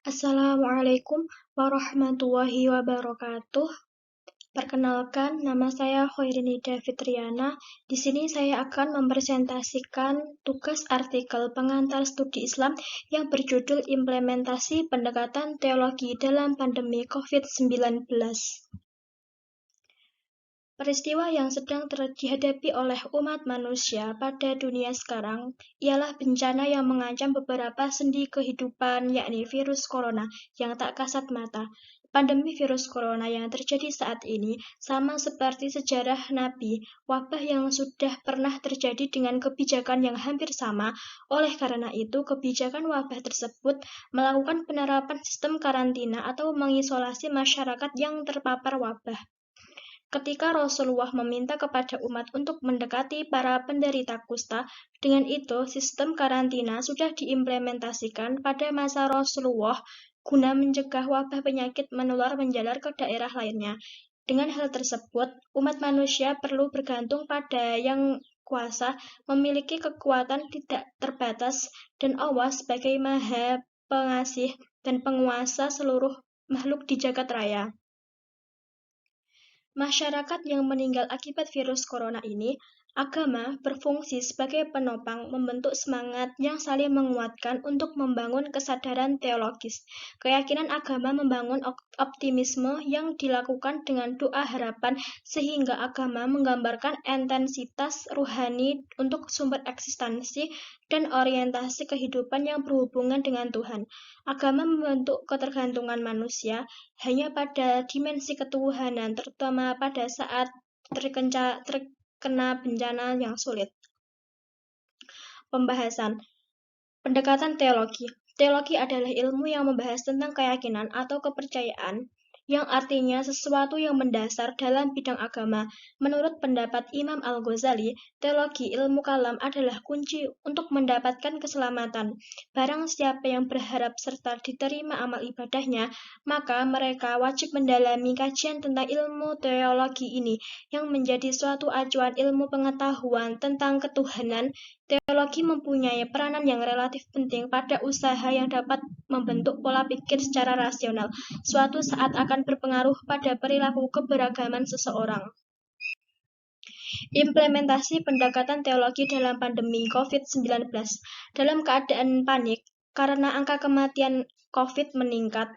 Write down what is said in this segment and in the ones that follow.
Assalamualaikum warahmatullahi wabarakatuh. Perkenalkan, nama saya Khairinida Fitriana. Di sini saya akan mempresentasikan tugas artikel pengantar studi Islam yang berjudul Implementasi Pendekatan Teologi dalam Pandemi COVID-19. Peristiwa yang sedang dihadapi oleh umat manusia pada dunia sekarang ialah bencana yang mengancam beberapa sendi kehidupan, yakni virus corona yang tak kasat mata. Pandemi virus corona yang terjadi saat ini sama seperti sejarah Nabi, wabah yang sudah pernah terjadi dengan kebijakan yang hampir sama. Oleh karena itu, kebijakan wabah tersebut melakukan penerapan sistem karantina atau mengisolasi masyarakat yang terpapar wabah. Ketika Rasulullah meminta kepada umat untuk mendekati para penderita kusta, dengan itu sistem karantina sudah diimplementasikan pada masa Rasulullah guna mencegah wabah penyakit menular menjalar ke daerah lainnya. Dengan hal tersebut, umat manusia perlu bergantung pada Yang Kuasa, memiliki kekuatan tidak terbatas, dan Allah sebagai Maha Pengasih dan penguasa seluruh makhluk di jagat raya. Masyarakat yang meninggal akibat virus corona ini, agama berfungsi sebagai penopang membentuk semangat yang saling menguatkan untuk membangun kesadaran teologis. Keyakinan agama membangun optimisme yang dilakukan dengan doa harapan sehingga agama menggambarkan intensitas ruhani untuk sumber eksistensi dan orientasi kehidupan yang berhubungan dengan Tuhan. Agama membentuk ketergantungan manusia hanya pada dimensi ketuhanan, terutama pada saat terkena bencana yang sulit. Pembahasan pendekatan teologi. Teologi adalah ilmu yang membahas tentang keyakinan atau kepercayaan, yang artinya sesuatu yang mendasar dalam bidang agama. Menurut pendapat Imam Al-Ghazali, teologi ilmu kalam adalah kunci untuk mendapatkan keselamatan. Barang siapa yang berharap serta diterima amal ibadahnya, maka mereka wajib mendalami kajian tentang ilmu teologi ini, yang menjadi suatu acuan ilmu pengetahuan tentang ketuhanan. Teologi mempunyai peranan yang relatif penting pada usaha yang dapat membentuk pola pikir secara rasional, suatu saat akan berpengaruh pada perilaku keberagaman seseorang. Implementasi pendekatan teologi dalam pandemi COVID-19. Dalam keadaan panik, karena angka kematian COVID meningkat,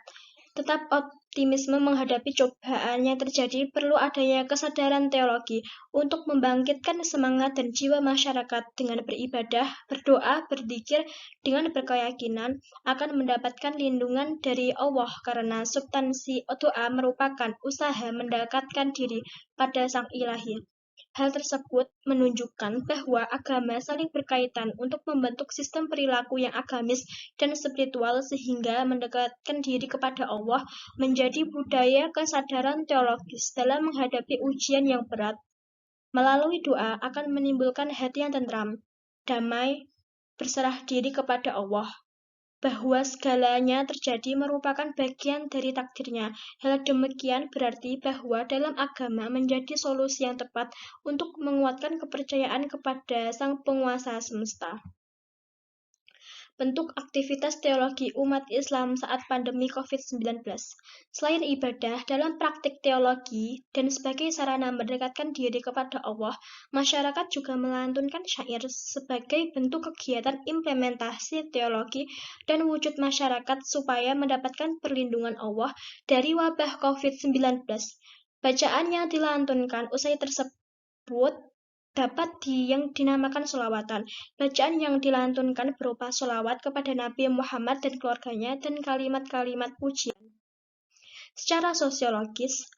tetap optimisme menghadapi cobaan yang terjadi perlu adanya kesadaran teologi untuk membangkitkan semangat dan jiwa masyarakat dengan beribadah, berdoa, berzikir dengan berkeyakinan akan mendapatkan lindungan dari Allah karena substansi doa merupakan usaha mendekatkan diri pada Sang Ilahi. Hal tersebut menunjukkan bahwa agama saling berkaitan untuk membentuk sistem perilaku yang agamis dan spiritual sehingga mendekatkan diri kepada Allah menjadi budaya kesadaran teologis dalam menghadapi ujian yang berat. Melalui doa akan menimbulkan hati yang tentram, damai, berserah diri kepada Allah, bahwa segalanya terjadi merupakan bagian dari takdirnya. Hal demikian berarti bahwa dalam agama menjadi solusi yang tepat untuk menguatkan kepercayaan kepada Sang Penguasa Semesta. Bentuk aktivitas teologi umat Islam saat pandemi COVID-19. Selain ibadah, dalam praktik teologi dan sebagai sarana mendekatkan diri kepada Allah, masyarakat juga melantunkan syair sebagai bentuk kegiatan implementasi teologi dan wujud masyarakat supaya mendapatkan perlindungan Allah dari wabah COVID-19. Bacaan yang dilantunkan usai tersebut dapat yang dinamakan sholawatan. Bacaan yang dilantunkan berupa sholawat kepada Nabi Muhammad dan keluarganya dan kalimat-kalimat pujian. Secara sosiologis,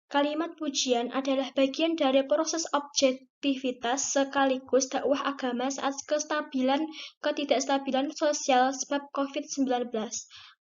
kalimat pujian adalah bagian dari proses objektivitas sekaligus dakwah agama saat ketidakstabilan sosial sebab COVID-19.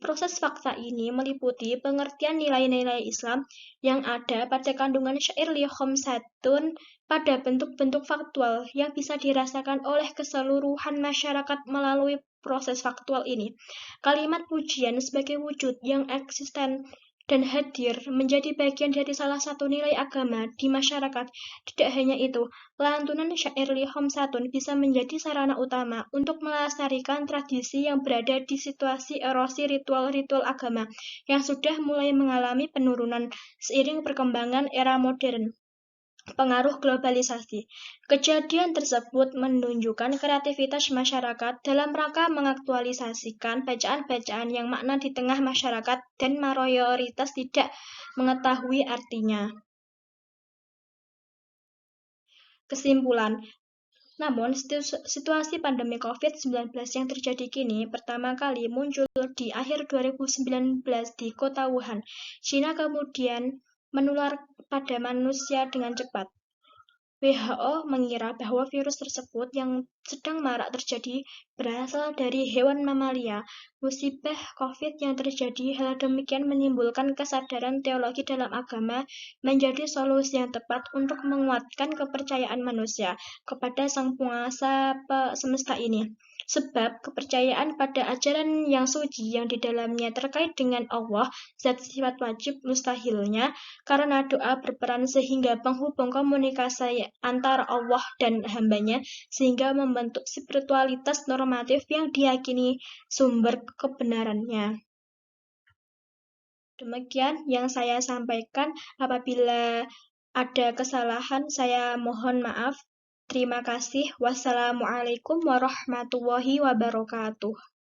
Proses fakta ini meliputi pengertian nilai-nilai Islam yang ada pada kandungan syair li khamsatun pada bentuk-bentuk faktual yang bisa dirasakan oleh keseluruhan masyarakat melalui proses faktual ini. Kalimat pujian sebagai wujud yang eksisten dan hadir menjadi bagian dari salah satu nilai agama di masyarakat. Tidak hanya itu, lantunan syair Li Hom Satun bisa menjadi sarana utama untuk melestarikan tradisi yang berada di situasi erosi ritual-ritual agama yang sudah mulai mengalami penurunan seiring perkembangan era modern. Pengaruh globalisasi. Kejadian tersebut menunjukkan kreativitas masyarakat dalam rangka mengaktualisasikan bacaan-bacaan yang makna di tengah masyarakat dan mayoritas tidak mengetahui artinya. Kesimpulan, namun, situasi pandemi COVID-19 yang terjadi kini pertama kali muncul di akhir 2019 di kota Wuhan, China, kemudian menular pada manusia dengan cepat. WHO mengira bahwa virus tersebut yang sedang marak terjadi berasal dari hewan mamalia. Musibah COVID yang terjadi hal demikian menimbulkan kesadaran teologi dalam agama menjadi solusi yang tepat untuk menguatkan kepercayaan manusia kepada Sang Penguasa semesta ini. Sebab kepercayaan pada ajaran yang suci yang di dalamnya terkait dengan Allah, zat sifat wajib mustahilnya, karena doa berperan sehingga penghubung komunikasi antara Allah dan hambanya, sehingga membentuk spiritualitas normatif yang diyakini sumber kebenarannya. Demikian yang saya sampaikan. Apabila ada kesalahan, saya mohon maaf. Terima kasih. Wassalamualaikum warahmatullahi wabarakatuh.